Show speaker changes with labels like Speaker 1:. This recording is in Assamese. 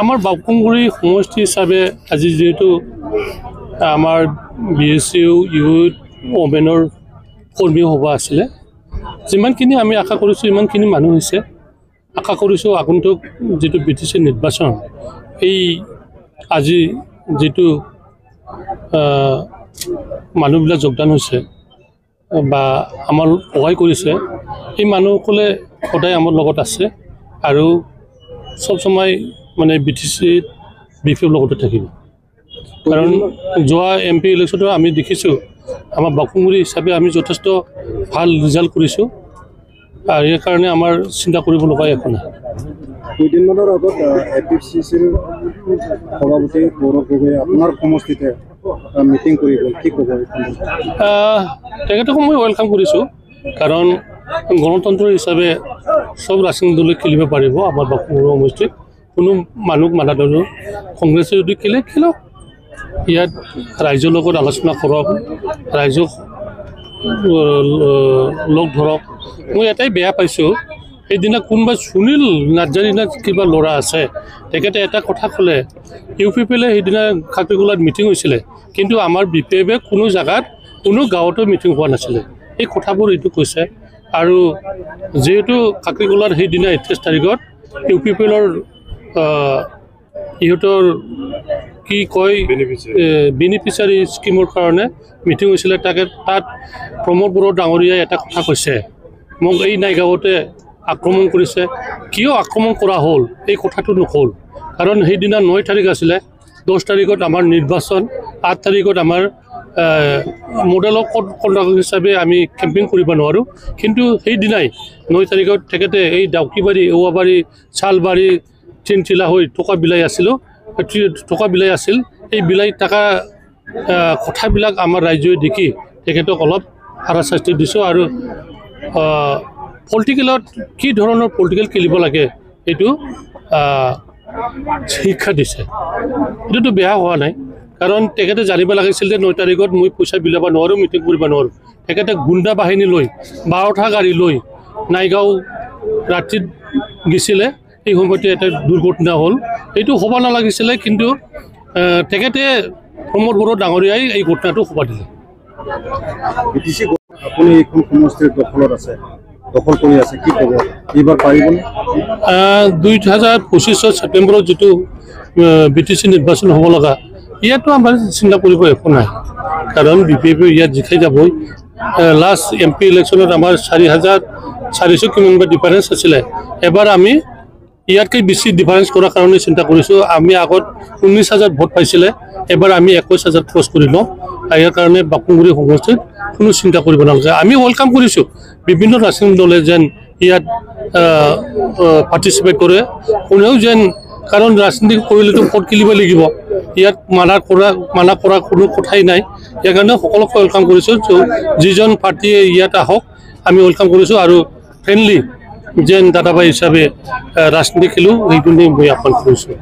Speaker 1: আমাৰ বাকুংগুৰি সমষ্টি হিচাপে আজি যেহেতু আমাৰ BSU ইউথ ওমেনৰ কৰ্মী সভা আছিলে, যিমানখিনি আমি আশা কৰিছোঁ ইমানখিনি মানুহ হৈছে। আশা কৰিছোঁ আগন্তুক যিটো BTC নিৰ্বাচন এই আজি যিটো মানুহবিলাক যোগদান হৈছে বা আমাৰ সহায় কৰিছে, এই মানুহসকলে সদায় আমাৰ লগত আছে আৰু সব সময় মানে BTC BPৰ লগতে থাকিব। কাৰণ যোৱা MP ইলেকশ্যনটো আমি দেখিছোঁ আমাৰ বাকুংগুৰি হিচাপে আমি যথেষ্ট ভাল ৰিজাল্ট কৰিছোঁ আৰু ইয়াৰ কাৰণে আমাৰ চিন্তা কৰিব লগা একো নাই।
Speaker 2: দুদিনমানৰ আগত APCCৰ সভাপতি গৌৰৱ গগৈ আপোনাৰ সমষ্টিতে মিটিং কৰিব, কি ক'ব?
Speaker 1: তেখেতক মই ৱেলকাম কৰিছোঁ, কাৰণ গণতন্ত্ৰ হিচাপে সব ৰাজনৈতিক দলে খেলিব পাৰিব আমাৰ বাকুংগুৰি সমষ্টিত। কোনো মানুহ মানা ধৰো কংগ্ৰেছে যদি খেলক, ইয়াত ৰাইজৰ লগত আলোচনা কৰক, ৰাইজক লগ ধৰক। মই এটাই বেয়া পাইছোঁ, সেইদিনা কোনোবা সুনীল নাৰ্জাৰী না কিবা ল'ৰা আছে, তেখেতে এটা কথা ক'লে UPPলে সেইদিনা খাকৰিগোলাত মিটিং হৈছিলে, কিন্তু আমাৰ BPFে কোনো জেগাত কোনো গাঁৱতো মিটিং হোৱা নাছিলে। এই কথাবোৰ এইটো কৈছে। আৰু যিহেতু খাকৰিগোলাত সেইদিনা 28 তাৰিখত UPPলৰ ইহঁতৰ কি কয় বেনিফিচিয়াৰী স্কিমৰ কাৰণে মিটিং হৈছিলে, তাত প্ৰমোদ বড়ো ডাঙৰীয়াই এটা কথা কৈছে, মোক এই নাইগাঁৱতে আক্ৰমণ কৰিছে। কিয় আক্ৰমণ কৰা হ'ল এই কথাটো নক'ল, কাৰণ সেইদিনা 9 তাৰিখ আছিলে, 10 তাৰিখত আমাৰ নিৰ্বাচন, 8 তাৰিখত আমাৰ মডেল অফ কণ্ডাক্ট হিচাপে আমি কেম্পিং কৰিব নোৱাৰোঁ। কিন্তু সেইদিনাই 9 তাৰিখত তেখেতে এই ডাউকিবাৰী, ঔৱাবাৰী, চালবাৰী, চিনচিলা হৈ টকা বিলাই আছিল, এই বিলাই টকা কথাবিলাক আমাৰ ৰাইজে দেখি তেখেতক অলপ হাৰাশাস্তি দিছোঁ। আৰু পলিটিকেলত কি ধৰণৰ পলিটিকেল খেলিব লাগে এইটো শিক্ষা দিছে। এইটোতো বেয়া হোৱা নাই, কাৰণ তেখেতে জানিব লাগিছিল যে 9 তাৰিখত মই পইচা বিলাব নোৱাৰোঁ, মিটিং কৰিব নোৱাৰোঁ। তেখেতে গুণ্ডা বাহিনী লৈ 12টা গাড়ী লৈ নাইগাঁও ৰাতিত গৈছিলে, এই সময়তে এটা দুৰ্ঘটনা হ'ল। এইটো হ'ব নালাগিছিলে, কিন্তু তেখেতে প্ৰমোদ বড়ো ডাঙৰীয়াই এই ঘটনাটো হ'ব দিলে।
Speaker 2: আপুনি এইখন সমষ্টিৰ দখলত আছে, দখল কৰি আছে, কি ক'ব? এইবাৰ পাৰিবনে?
Speaker 1: 2025 ছেপ্টেম্বৰত যিটো BTC নিৰ্বাচন হ'ব লগা, ইয়াতো আমাৰ চিন্তা কৰিব একো নাই, কাৰণ BPF ইয়াত জিকাই যাবই। লাষ্ট MP ইলেকশ্যনত আমাৰ 4,400 কিমানবা ডিফাৰেঞ্চ আছিলে, এবাৰ আমি ইয়াতকৈ বেছি ডিফাৰেঞ্চ কৰাৰ কাৰণে চিন্তা কৰিছোঁ। আমি আগত 19,000 ভোট পাইছিলে, এবাৰ আমি 21,000 ক্ৰছ কৰি লওঁ। ইয়াৰ কাৰণে বাকুংগুৰি সমষ্টিত কোনো চিন্তা কৰিব নালাগে। আমি ৱেলকাম কৰিছোঁ বিভিন্ন ৰাজনৈতিক দলে যেন ইয়াত পাৰ্টিচিপেট কৰে, কোনেও যেন, কাৰণ ৰাজনীতি কৰিলেতো ভোট কিনিব লাগিব, ইয়াত মানা কৰা কোনো কথাই নাই। ইয়াৰ কাৰণে সকলোকে ৱেলকাম কৰিছোঁ, যিজন পাৰ্টীয়ে ইয়াত আহক আমি ৱেলকাম কৰিছোঁ। আৰু ফ্ৰেণ্ডলি যেন দাদাভাই হিচাপে ৰাজনীতি খেলোঁ, সেইটো মই আহ্বান কৰিছোঁ।